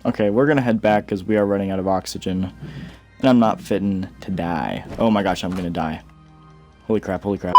Okay, we're gonna head back because we are running out of oxygen. And I'm not fitting to die. Oh my gosh, I'm gonna die. Holy crap, holy crap.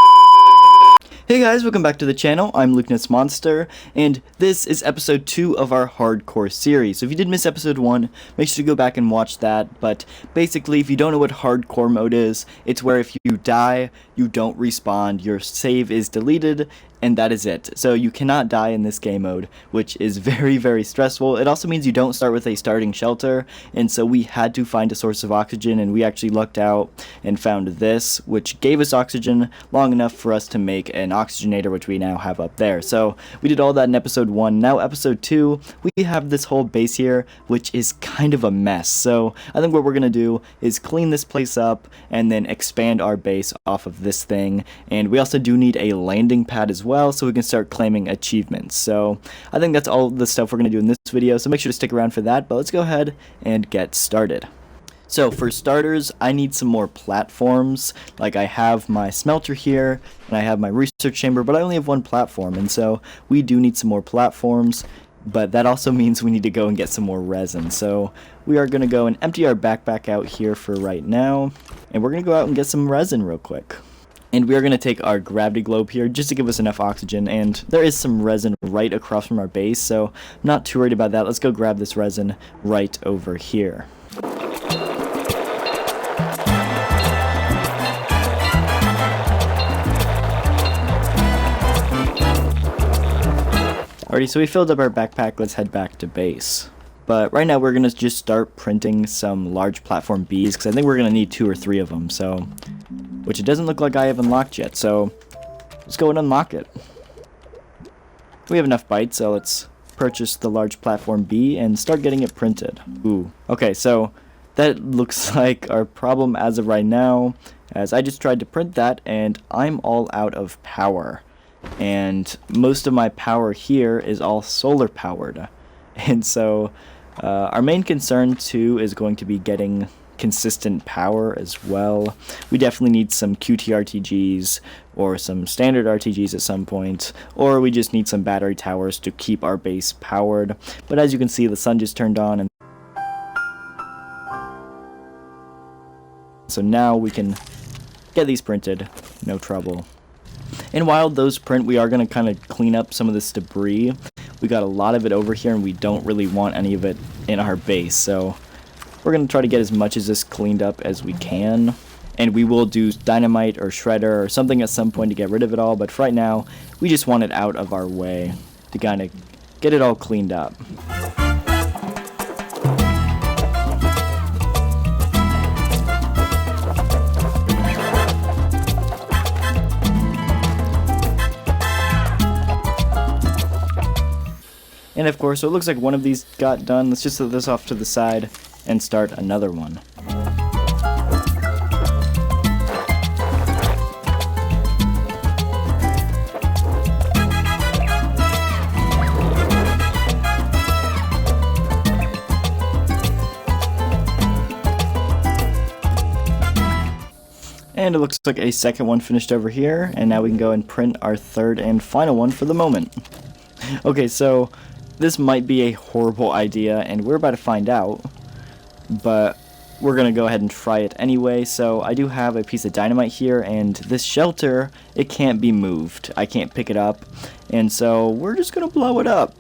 Hey guys, welcome back to the channel. I'm Lukenessmonster, and this is episode 2 of our hardcore series. So if you did miss episode 1, make sure to go back and watch that. But basically, if you don't know what hardcore mode is, it's where if you die, you don't respawn, your save is deleted, and that is it. So you cannot die in this game mode, which is very, very stressful. It also means you don't start with a starting shelter, and so we had to find a source of oxygen, and we actually lucked out and found this, which gave us oxygen long enough for us to make an oxygenator, which we now have up there. So we did all that in episode 1. Now episode 2, we have this whole base here, which is kind of a mess. So I think what we're going to do is clean this place up and then expand our base off of this thing. And we also do need a landing pad as well, so we can start claiming achievements. So I think that's all the stuff we're going to do in this video, so make sure to stick around for that. But let's go ahead and get started. So for starters, I need some more platforms. Like, I have my smelter here, and I have my research chamber, but I only have one platform, and so we do need some more platforms. But that also means we need to go and get some more resin. So we are going to go and empty our backpack out here for right now, and we're going to go out and get some resin real quick. And we are going to take our gravity globe here just to give us enough oxygen, and there is some resin right across from our base, so I'm not too worried about that. Let's go grab this resin right over here. Alrighty, so we filled up our backpack. Let's head back to base. But right now we're going to just start printing some large platform Bs, because I think we're going to need 2 or 3 of them, so, which it doesn't look like I have unlocked yet, so let's go and unlock it. We have enough bytes, so let's purchase the large platform B and start getting it printed. Ooh, okay, so that looks like our problem as of right now, as I just tried to print that and I'm all out of power. And most of my power here is all solar powered. And so our main concern too is going to be getting consistent power as well. We definitely need some QT RTGs or some standard RTGs at some point, or we just need some battery towers to keep our base powered. But as you can see, the sun just turned on, and so now we can get these printed, no trouble. And while those print, we are going to kind of clean up some of this debris. We got a lot of it over here, and we don't really want any of it in our base, so we're going to try to get as much of this cleaned up as we can. And we will do dynamite or shredder or something at some point to get rid of it all, but for right now, we just want it out of our way to kind of get it all cleaned up. And of course, so it looks like one of these got done. Let's just set this off to the side and start another one. And it looks like a second one finished over here, and now we can go and print our third and final one for the moment. Okay, so this might be a horrible idea, and we're about to find out, but we're going to go ahead and try it anyway. So I do have a piece of dynamite here, and this shelter, it can't be moved. I can't pick it up, and so we're just going to blow it up.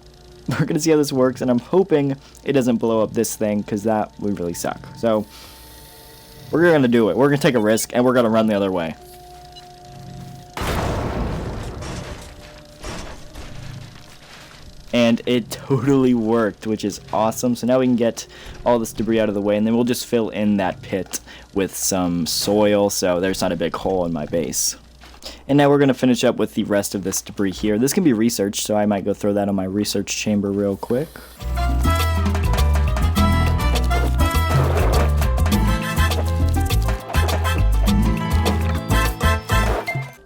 We're going to see how this works, and I'm hoping it doesn't blow up this thing, because that would really suck. So we're going to do it. We're going to take a risk, and we're going to run the other way. And it totally worked, which is awesome. So now we can get all this debris out of the way, and then we'll just fill in that pit with some soil so there's not a big hole in my base. And now we're going to finish up with the rest of this debris here. This can be researched, so I might go throw that on my research chamber real quick.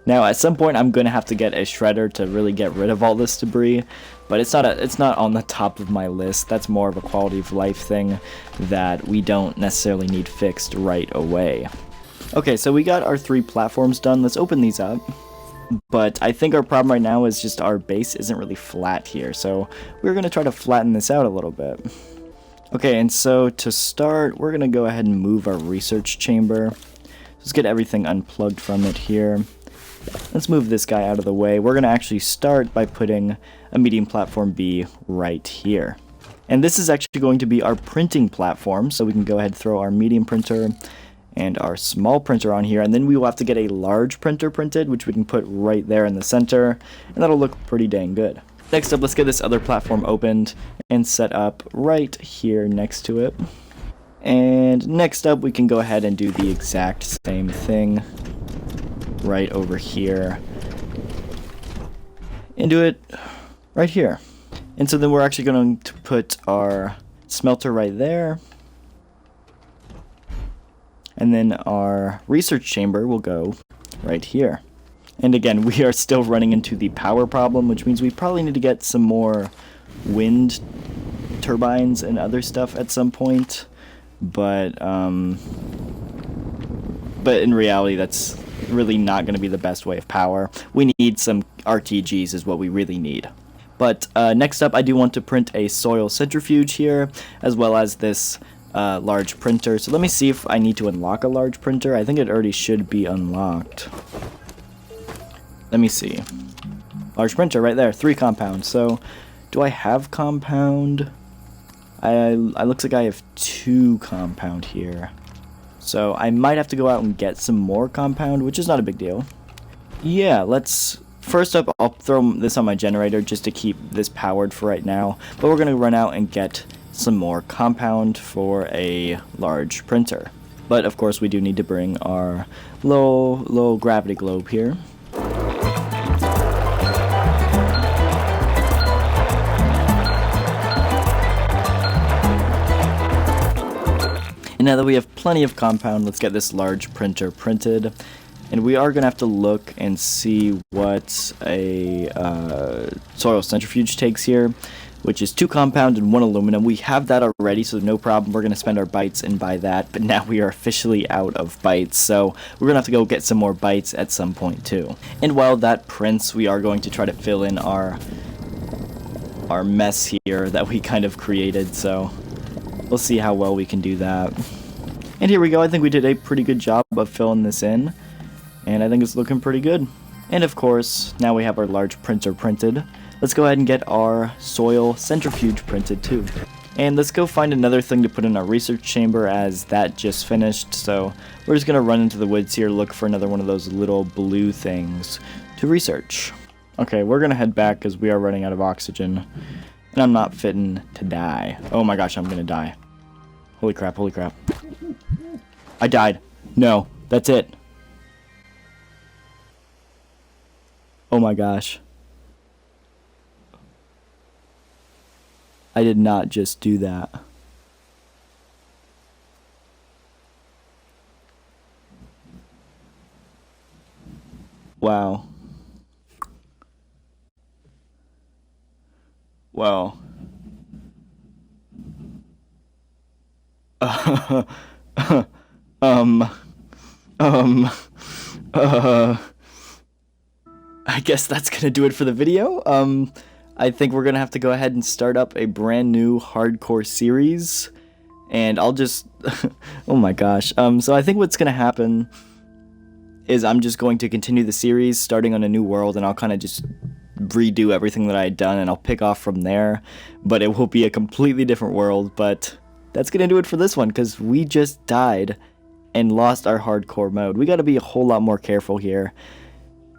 Now, at some point, I'm going to have to get a shredder to really get rid of all this debris, but it's not on the top of my list. That's more of a quality of life thing that we don't necessarily need fixed right away. Okay, so we got our 3 platforms done. Let's open these up. But I think our problem right now is just our base isn't really flat here, so we're going to try to flatten this out a little bit. Okay, and so to start, we're going to go ahead and move our research chamber. Let's get everything unplugged from it here. Let's move this guy out of the way. We're going to actually start by putting a medium platform B right here. And this is actually going to be our printing platform, so we can go ahead and throw our medium printer and our small printer on here, and then we will have to get a large printer printed, which we can put right there in the center, and that'll look pretty dang good. Next up, let's get this other platform opened and set up right here next to it. And next up, we can go ahead and do the exact same thing right over here. And do it right here. And so then we're actually going to put our smelter right there. And then our research chamber will go right here. And again, we are still running into the power problem, which means we probably need to get some more wind turbines and other stuff at some point. But in reality, that's really not going to be the best way of power. We need some RTGs is what we really need. But next up, I do want to print a soil centrifuge here, as well as this large printer. So let me see if I need to unlock a large printer. I think it already should be unlocked. Let me see. Large printer right there, 3 compound. So do I have compound? I looks like I have 2 compound here. So I might have to go out and get some more compound, which is not a big deal. Yeah, first up, I'll throw this on my generator just to keep this powered for right now. But we're going to run out and get some more compound for a large printer. But of course, we do need to bring our low gravity globe here. And now that we have plenty of compound, let's get this large printer printed. And we are going to have to look and see what a soil centrifuge takes here, which is 2 compound and 1 aluminum. We have that already, so no problem. We're going to spend our bytes and buy that, but now we are officially out of bytes, so we're going to have to go get some more bytes at some point too. And while that prints, we are going to try to fill in our mess here that we kind of created, so we'll see how well we can do that. And here we go. I think we did a pretty good job of filling this in, and I think it's looking pretty good. And of course, now we have our large printer printed. Let's go ahead and get our soil centrifuge printed too. And let's go find another thing to put in our research chamber, as that just finished. So we're just going to run into the woods here, look for another one of those little blue things to research. Okay, we're going to head back because we are running out of oxygen. And I'm not fitting to die. Oh my gosh, I'm going to die. Holy crap, holy crap. I died. No, that's it. Oh my gosh. I did not just do that. Wow. Well. I guess that's gonna do it for the video. I think we're gonna have to go ahead and start up a brand new hardcore series, and I'll just oh my gosh. So I think what's gonna happen is I'm just going to continue the series starting on a new world, and I'll kind of just redo everything that I had done, and I'll pick off from there, but it will be a completely different world. But that's gonna do it for this one, because we just died and lost our hardcore mode. We gotta be a whole lot more careful here,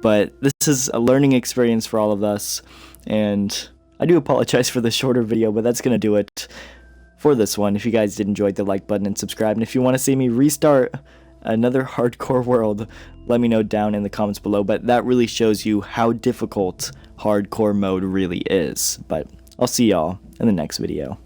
but this is a learning experience for all of us, and I do apologize for the shorter video, but that's gonna do it for this one. If you guys did enjoy, the like button and subscribe, and if you want to see me restart another hardcore world, let me know down in the comments below. But that really shows you how difficult hardcore mode really is. But I'll see y'all in the next video.